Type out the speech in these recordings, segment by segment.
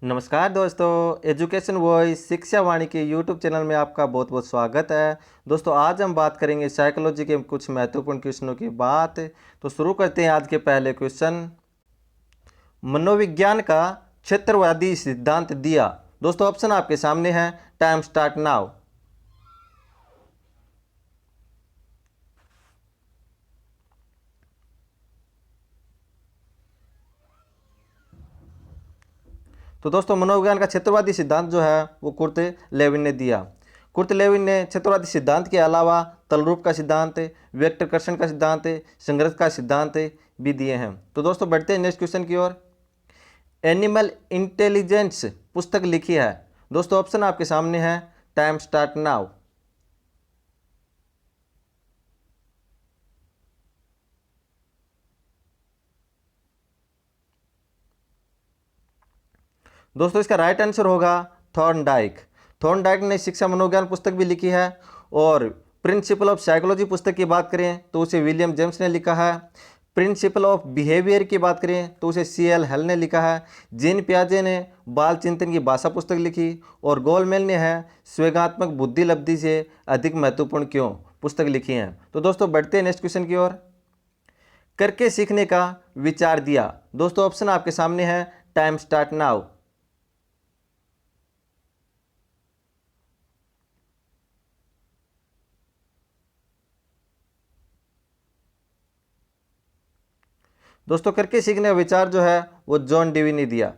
नमस्कार दोस्तों, education voice शिक्षा वाणी के यूट्यूब चैनल में आपका बहुत बहुत स्वागत है। दोस्तों आज हम बात करेंगे साइकोलॉजी के कुछ महत्वपूर्ण क्वेश्चनों की बात। तो शुरू करते हैं आज के पहले क्वेश्चन। मनोविज्ञान का क्षेत्रवादी सिद्धांत दिया। दोस्तों ऑप्शन आपके सामने है, टाइम स्टार्ट नाउ। तो दोस्तों मनोविज्ञान का क्षेत्रवादी सिद्धांत जो है वो कुर्ट लेविन ने दिया। कुर्ट लेविन ने क्षेत्रवादी सिद्धांत के अलावा तलरूप का सिद्धांत, व्यक्तिकर्षण का सिद्धांत, संघर्ष का सिद्धांत भी दिए हैं। तो दोस्तों बढ़ते हैं नेक्स्ट क्वेश्चन की ओर। एनिमल इंटेलिजेंस पुस्तक लिखी है। दोस्तों ऑप्शन आपके सामने है, टाइम स्टार्ट नाउ। दोस्तों इसका राइट आंसर होगा थॉर्नडाइक। थॉर्नडाइक ने शिक्षा मनोविज्ञान पुस्तक भी लिखी है। और प्रिंसिपल ऑफ साइकोलॉजी पुस्तक की बात करें तो उसे विलियम जेम्स ने लिखा है। प्रिंसिपल ऑफ बिहेवियर की बात करें तो उसे C.L. हेल ने लिखा है। जीन पियाजे ने बाल चिंतन की भाषा पुस्तक लिखी। और गोलमेल ने है स्वेगात्मक बुद्धि लब्धि से अधिक महत्वपूर्ण क्यों पुस्तक लिखी है। तो दोस्तों बढ़ते हैं नेक्स्ट क्वेश्चन की ओर। करके सीखने का विचार दिया। दोस्तों ऑप्शन आपके सामने है, टाइम स्टार्ट नाउ। दोस्तों करके सीखने का विचार जो है वो जॉन डीवी ने दिया।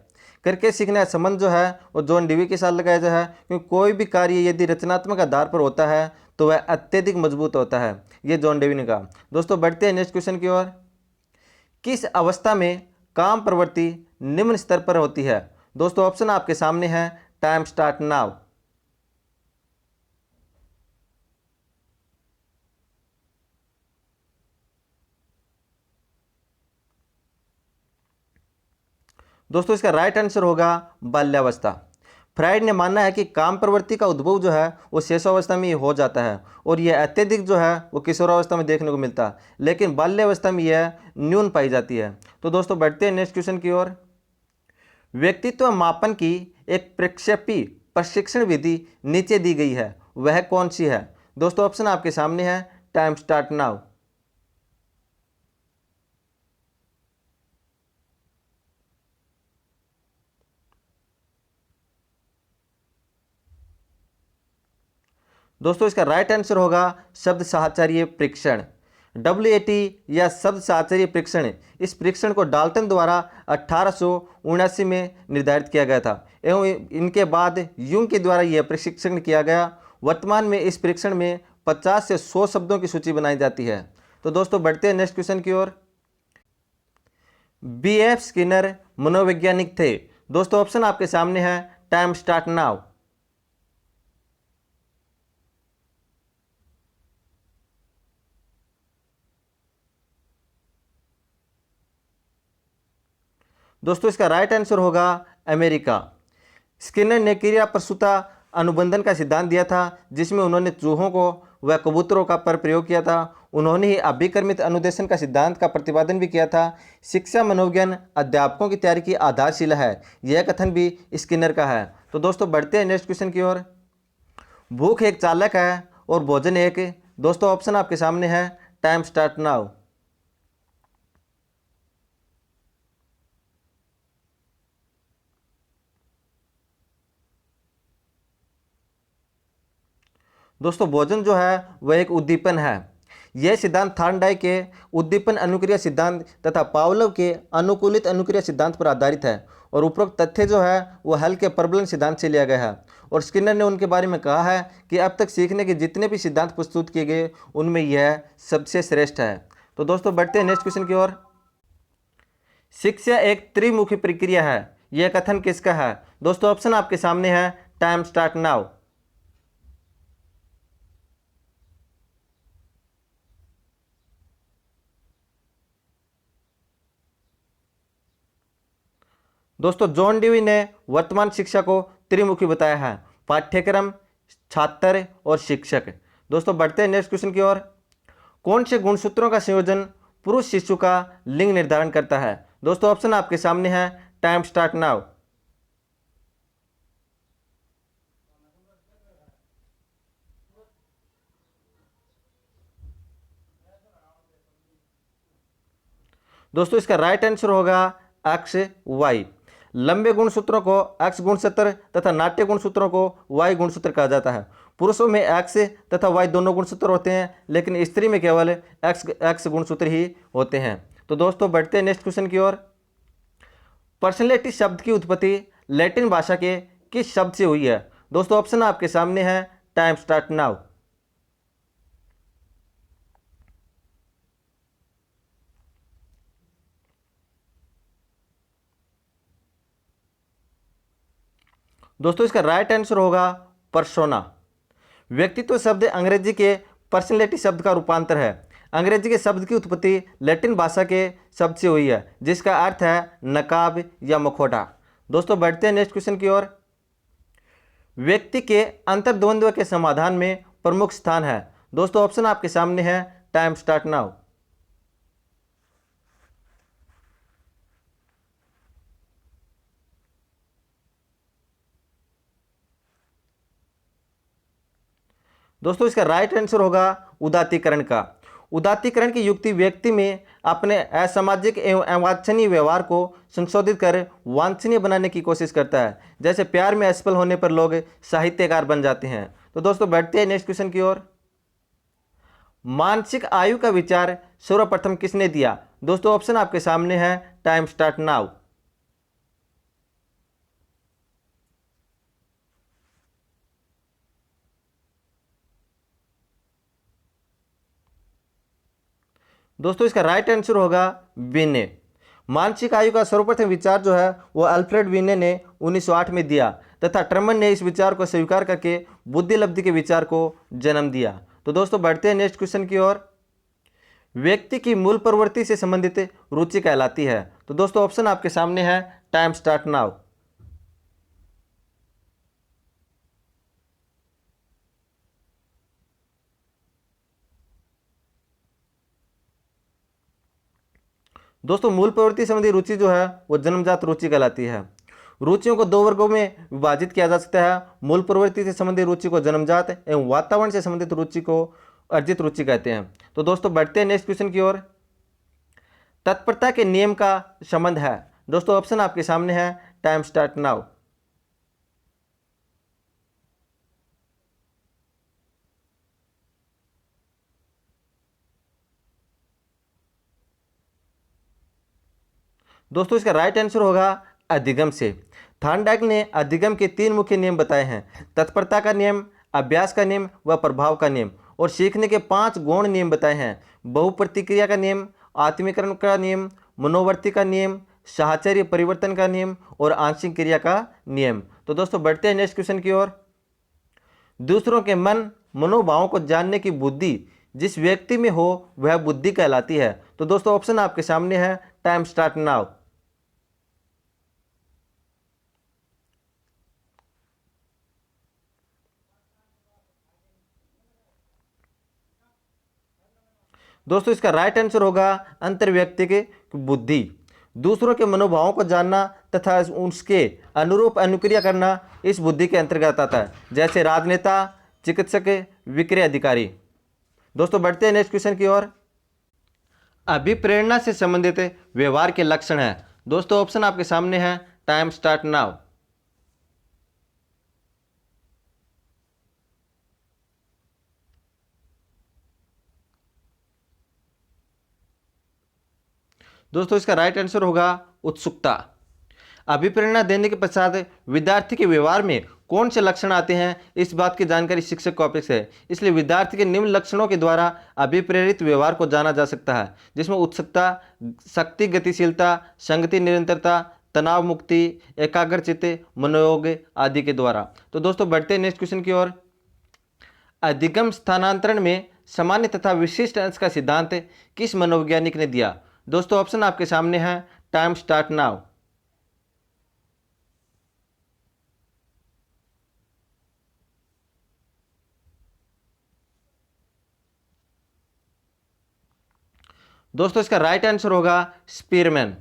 करके सीखने का संबंध जो है वो जॉन डीवी के साथ लगाया जाता है, क्योंकि कोई भी कार्य यदि रचनात्मक आधार पर होता है तो वह अत्यधिक मजबूत होता है। ये जॉन डीवी ने कहा। दोस्तों बढ़ते हैं नेक्स्ट क्वेश्चन की ओर। किस अवस्था में काम प्रवृत्ति निम्न स्तर पर होती है। दोस्तों ऑप्शन आपके सामने है, टाइम स्टार्ट नाउ। दोस्तों इसका राइट आंसर होगा बाल्यावस्था। फ्राइड ने मानना है कि काम प्रवृत्ति का उद्भव जो है वो शिशुअवस्था में ही हो जाता है, और यह अत्यधिक जो है वो किशोरावस्था में देखने को मिलता है, लेकिन बाल्यावस्था में यह न्यून पाई जाती है। तो दोस्तों बढ़ते हैं नेक्स्ट क्वेश्चन की ओर। व्यक्तित्व मापन की एक प्रक्षेपी प्रशिक्षण विधि नीचे दी गई है, वह कौन सी है। दोस्तों ऑप्शन आपके सामने है, टाइम स्टार्ट नाउ। दोस्तों इसका राइट आंसर होगा शब्द साहचर्य परीक्षण, WAT या शब्द साहचर्य परीक्षण। इस परीक्षण को डाल्टन द्वारा 1879 में निर्धारित किया गया था एवं इनके बाद यूंग के द्वारा यह प्रशिक्षण किया गया। वर्तमान में इस परीक्षण में 50 से 100 शब्दों की सूची बनाई जाती है। तो दोस्तों बढ़ते हैं नेक्स्ट क्वेश्चन की ओर। BF स्किनर मनोवैज्ञानिक थे। दोस्तों ऑप्शन आपके सामने है, टाइम स्टार्ट नाउ। दोस्तों इसका राइट आंसर होगा अमेरिका। स्किनर ने क्रिया प्रसूता अनुबंधन का सिद्धांत दिया था, जिसमें उन्होंने चूहों को व कबूतरों का पर प्रयोग किया था। उन्होंने ही अभिकर्मित अनुदेशन का सिद्धांत का प्रतिपादन भी किया था। शिक्षा मनोविज्ञान अध्यापकों की तैयारी की आधारशिला है, यह कथन भी स्किनर का है। तो दोस्तों बढ़ते हैं नेक्स्ट क्वेश्चन की ओर। भूख एक चालक है और भोजन एक। दोस्तों ऑप्शन आपके सामने है, टाइम स्टार्ट नाउ। दोस्तों भोजन जो है वह एक उद्दीपन है। यह सिद्धांत थॉर्नडाइक के उद्दीपन अनुक्रिया सिद्धांत तथा पावलोव के अनुकूलित अनुक्रिया सिद्धांत पर आधारित है, और उपरोक्त तथ्य जो है वह हल के प्रबलन सिद्धांत से लिया गया है। और स्किनर ने उनके बारे में कहा है कि अब तक सीखने के जितने भी सिद्धांत प्रस्तुत किए गए उनमें यह सबसे श्रेष्ठ है। तो दोस्तों बढ़ते हैं नेक्स्ट क्वेश्चन की ओर। शिक्षा एक त्रिमुखी प्रक्रिया है, यह कथन किसका है। दोस्तों ऑप्शन आपके सामने है, टाइम स्टार्ट नाउ। दोस्तों जॉन डीवी ने वर्तमान शिक्षा को त्रिमुखी बताया है, पाठ्यक्रम, छात्र और शिक्षक। दोस्तों बढ़ते हैं नेक्स्ट क्वेश्चन की ओर। कौन से गुणसूत्रों का संयोजन पुरुष शिशु का लिंग निर्धारण करता है। दोस्तों ऑप्शन आपके सामने है, टाइम स्टार्ट नाउ। दोस्तों इसका राइट आंसर होगा एक्स वाई। लंबे गुणसूत्रों को एक्स गुणसूत्र तथा नाट्य गुणसूत्रों को वाई गुणसूत्र कहा जाता है। पुरुषों में एक्स तथा वाई दोनों गुणसूत्र होते हैं, लेकिन स्त्री में केवल एक्स गुणसूत्र ही होते हैं। तो दोस्तों बढ़ते हैं नेक्स्ट क्वेश्चन की ओर। पर्सनैलिटी शब्द की उत्पत्ति लैटिन भाषा के किस शब्द से हुई है? दोस्तों ऑप्शन आपके सामने है, टाइम स्टार्ट नाउ। दोस्तों इसका राइट आंसर होगा पर्सोना। व्यक्तित्व शब्द अंग्रेजी के पर्सनैलिटी शब्द का रूपांतर है। अंग्रेजी के शब्द की उत्पत्ति लैटिन भाषा के शब्द से हुई है, जिसका अर्थ है नकाब या मुखौटा। दोस्तों बढ़ते हैं नेक्स्ट क्वेश्चन की ओर। व्यक्ति के अंतर्द्वंद्व के समाधान में प्रमुख स्थान है। दोस्तों ऑप्शन आपके सामने है, टाइम स्टार्ट नाउ। दोस्तों इसका राइट आंसर होगा उदात्तीकरण का। उदात्तीकरण की युक्ति व्यक्ति में अपने असामाजिक एवं अवांछनीय व्यवहार को संशोधित कर वांछनीय बनाने की कोशिश करता है। जैसे प्यार में असफल होने पर लोग साहित्यकार बन जाते हैं। तो दोस्तों बढ़ते हैं नेक्स्ट क्वेश्चन की ओर। मानसिक आयु का विचार सर्वप्रथम किसने दिया? दोस्तों ऑप्शन आपके सामने है, टाइम स्टार्ट नाउ। दोस्तों इसका राइट आंसर होगा विने। मानसिक आयु का सर्वप्रथम विचार जो है वो अल्फ्रेड विने ने 1908 में दिया तथा ट्रमन ने इस विचार को स्वीकार करके बुद्धि लब्धि के विचार को जन्म दिया। तो दोस्तों बढ़ते हैं नेक्स्ट क्वेश्चन की ओर। व्यक्ति की मूल प्रवृत्ति से संबंधित रुचि कहलाती है। तो दोस्तों ऑप्शन आपके सामने है, टाइम स्टार्ट नाउ। दोस्तों मूल प्रवृत्ति संबंधी रुचि जो है वो जन्मजात रुचि कहलाती है। रुचियों को दो वर्गों में विभाजित किया जा सकता है। मूल प्रवृत्ति से संबंधित रुचि को जन्मजात एवं वातावरण से संबंधित रुचि को अर्जित रुचि कहते हैं। तो दोस्तों बढ़ते हैं नेक्स्ट क्वेश्चन की ओर। तत्परता के नियम का संबंध है। दोस्तों ऑप्शन आपके सामने है, टाइम स्टार्ट नाउ। दोस्तों इसका राइट आंसर होगा अधिगम से। थॉर्नडाइक ने अधिगम के 3 मुख्य नियम बताए हैं, तत्परता का नियम, अभ्यास का नियम व प्रभाव का नियम। और सीखने के 5 गौण नियम बताए हैं, बहुप्रतिक्रिया का नियम, आत्मीकरण का नियम, मनोवर्ती का नियम, साहचर्य परिवर्तन का नियम और आंशिक क्रिया का नियम। तो दोस्तों बढ़ते हैं नेक्स्ट क्वेश्चन की ओर। दूसरों के मन मनोभावों को जानने की बुद्धि जिस व्यक्ति में हो वह बुद्धि कहलाती है। तो दोस्तों ऑप्शन आपके सामने है, टाइम स्टार्ट नाउ। दोस्तों इसका राइट आंसर होगा अंतर्व्यक्तिक बुद्धि। दूसरों के मनोभावों को जानना तथा उसके अनुरूप अनुक्रिया करना इस बुद्धि के अंतर्गत आता है, जैसे राजनेता, चिकित्सक, विक्रय अधिकारी। दोस्तों बढ़ते हैं नेक्स्ट क्वेश्चन की ओर। अभिप्रेरणा से संबंधित व्यवहार के लक्षण है। दोस्तों ऑप्शन आपके सामने है, टाइम स्टार्ट नाउ। दोस्तों इसका राइट आंसर होगा उत्सुकता। अभिप्रेरणा देने के पश्चात विद्यार्थी के व्यवहार में कौन से लक्षण आते हैं, इस बात की जानकारी शिक्षक को अपेक्षा है। इसलिए विद्यार्थी के निम्न लक्षणों के द्वारा अभिप्रेरित व्यवहार को जाना जा सकता है, जिसमें उत्सुकता, शक्ति, गतिशीलता, संगति, निरंतरता, तनाव मुक्ति, एकाग्रचित्त, मनोयोग आदि के द्वारा। तो दोस्तों बढ़ते हैं नेक्स्ट क्वेश्चन की ओर। अधिगम स्थानांतरण में सामान्य तथा विशिष्ट अंश का सिद्धांत किस मनोवैज्ञानिक ने दिया? दोस्तों ऑप्शन आपके सामने है, टाइम स्टार्ट नाउ। दोस्तों इसका राइट आंसर होगा स्पीरमैन।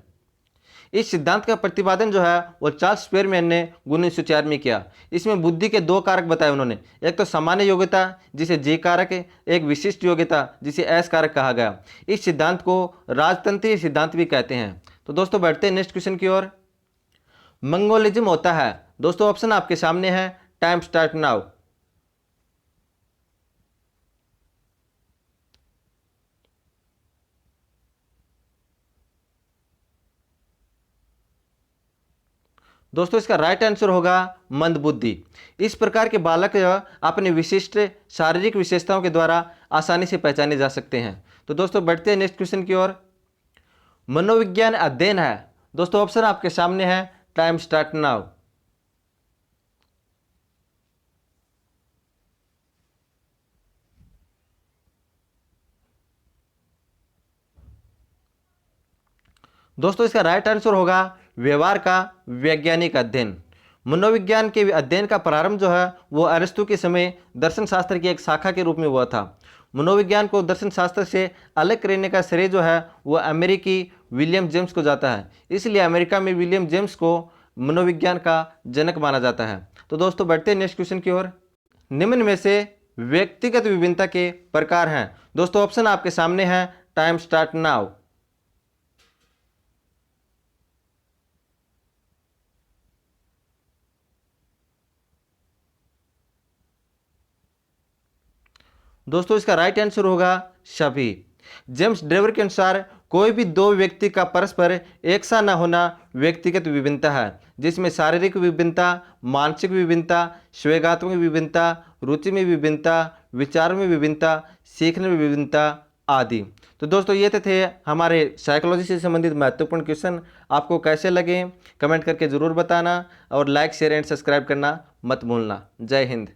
इस सिद्धांत का प्रतिपादन जो है वो चार्ल्स स्पेयरमैन ने 1904 में किया। इसमें बुद्धि के दो कारक बताए उन्होंने, एक तो सामान्य योग्यता जिसे जी कारक है, एक विशिष्ट योग्यता जिसे एस कारक कहा गया। इस सिद्धांत को राजतंत्रीय सिद्धांत भी कहते हैं। तो दोस्तों बढ़ते हैं नेक्स्ट क्वेश्चन की ओर। मंगोलिज्म होता है, दोस्तों ऑप्शन आपके सामने है, टाइम स्टार्ट नाउ। दोस्तों इसका राइट आंसर होगा मंदबुद्धि। इस प्रकार के बालक अपने विशिष्ट शारीरिक विशेषताओं के द्वारा आसानी से पहचाने जा सकते हैं। तो दोस्तों बढ़ते हैं नेक्स्ट क्वेश्चन की ओर। मनोविज्ञान अध्ययन है, दोस्तों ऑप्शन आपके सामने है, टाइम स्टार्ट नाउ। दोस्तों इसका राइट आंसर होगा व्यवहार का वैज्ञानिक अध्ययन। मनोविज्ञान के अध्ययन का प्रारंभ जो है वो अरस्तु के समय दर्शन शास्त्र की एक शाखा के रूप में हुआ था। मनोविज्ञान को दर्शन शास्त्र से अलग करने का श्रेय जो है वो अमेरिकी विलियम जेम्स को जाता है। इसलिए अमेरिका में विलियम जेम्स को मनोविज्ञान का जनक माना जाता है। तो दोस्तों बढ़ते हैं नेक्स्ट क्वेश्चन की ओर। निम्न में से व्यक्तिगत विभिन्नता के प्रकार हैं, दोस्तों ऑप्शन आपके सामने है, टाइम स्टार्ट नाउ। दोस्तों इसका राइट आंसर होगा सभी। जेम्स ड्रेवर के अनुसार कोई भी दो व्यक्ति का परस्पर एक सा न होना व्यक्तिगत विभिन्नता है, जिसमें शारीरिक विभिन्नता, मानसिक विभिन्नता, स्वेगात्मक विभिन्नता, रुचि में विभिन्नता, विचार में विभिन्नता, सीखने में विभिन्नता आदि। तो दोस्तों ये थे हमारे साइकोलॉजी से संबंधित महत्वपूर्ण क्वेश्चन। आपको कैसे लगे कमेंट करके ज़रूर बताना और लाइक शेयर एंड सब्सक्राइब करना मत भूलना। जय हिंद।